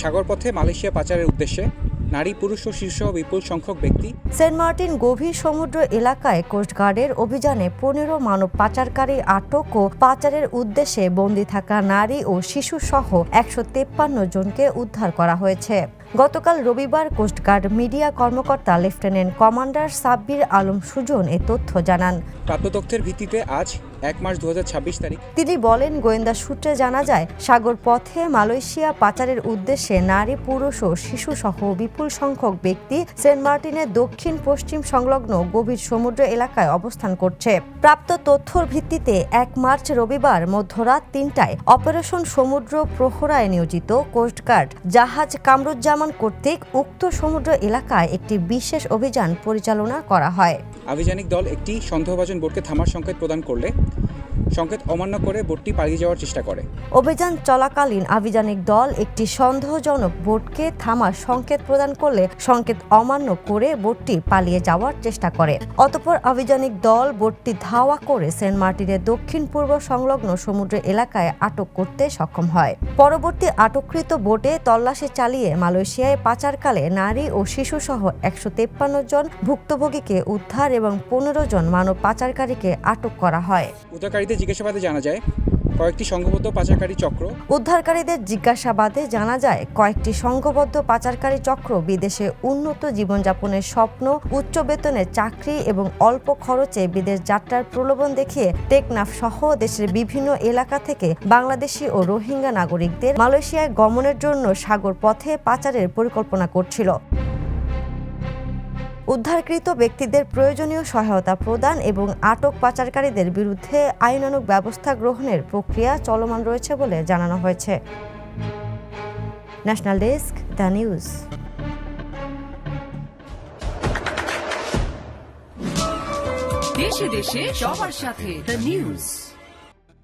সাগরপথে Malaysia পাচারের উদ্দেশ্যে নারী পুরুষ ও শিশুসহ বিপুল সংখ্যক ব্যক্তি সেন্ট মার্টিন গভীর সমুদ্র এলাকায় কোস্টগার্ডের অভিযানে ১৫ মানব পাচারকারী আটক ও পাচারের উদ্দেশ্যে বন্দী থাকা নারী ও শিশুসহ ১৫৩ জনকে উদ্ধার করা হয়েছে। গতকাল রবিবার কোস্টগার্ড মিডিয়া কর্মকর্তা লেফটেন্যান্ট কমান্ডার সাব্বির আলম সুজন এ তথ্য জানান। প্রাপ্ত তথ্যের ভিত্তিতে আজ ১ মার্চ ২০২৬ তারিখ তিনি বলেন, গোয়েন্দা সূত্রে জানা যায় সাগর পথে মালয়েশিয়া পাচারের উদ্দেশ্যে নারী পুরুষ ও শিশুসহ বিপুল সংখ্যক ব্যক্তি সেন্ট মার্টিনের দক্ষিণ পশ্চিম সংলগ্ন গভীর সমুদ্র এলাকায় অবস্থান করছে। প্রাপ্ত তথ্যর ভিত্তিতে ১ মার্চ রবিবার মধ্যরাত ৩টায় অপারেশন সমুদ্র প্রহরায় নিয়োজিত কোস্টগার্ড জাহাজ কামরুজ্জামান কর্তৃক উক্ত সমুদ্র এলাকায় একটি বিশেষ অভিযান পরিচালনা করা হয়। আভিযানিক দল একটি সন্দেহভাজন বোটকে থামার সংকেত প্রদান করলে সংকেত অমান্য করে বোটটি পালিয়ে যাওয়ার চেষ্টা করে। অভিযান চলাকালীন আভিযানিক দল একটি সন্দেহজনক বোটকে থামার সংকেত প্রদান করলে সংকেত অমান্য করে বোটটি পালিয়ে যাওয়ার চেষ্টা করে। অতঃপর আভিযানিক দল বোটটি ধাওয়া করে সেন্ট মার্টিনের দক্ষিণ পূর্ব সংলগ্ন সমুদ্র এলাকায় আটক করতে সক্ষম হয়। পরবর্তী আটককৃত বোটে তল্লাশি চালিয়ে মালয়েশিয়ায় পাচারকালে নারী ও শিশুসহ ১৫৩ জন ভুক্তভোগীকে উদ্ধার এবং ১৫ জন মানব পাচারকারীকে আটক করা হয়। উদ্ধারকারীদের জিজ্ঞাসাবাদে জানা যায় কয়েকটি সংঘবদ্ধ পাচারকারী চক্র উদ্ধারকারীদের জিজ্ঞাসাবাদে জানা যায় কয়েকটি সংঘবদ্ধ পাচারকারী চক্র বিদেশে উন্নত জীবনযাপনের স্বপ্ন, উচ্চ বেতনের চাকরি এবং অল্প খরচে বিদেশ যাত্রার প্রলোভন দেখিয়ে টেকনাফ সহ দেশের বিভিন্ন এলাকা থেকে বাংলাদেশি ও রোহিঙ্গা নাগরিকদের মালয়েশিয়ায় গমনের জন্য সাগর পথে পাচারের পরিকল্পনা করছিল। উদ্ধারকৃত ব্যক্তিদের প্রয়োজনীয় সহায়তা প্রদান এবং আটক পাচারকারীদের বিরুদ্ধে আইনানুগ ব্যবস্থা গ্রহণের প্রক্রিয়া চলমান রয়েছে বলে জানানো হয়েছে। National desk, the news. দেশে দেশে সবার সাথে দ্য নিউজ।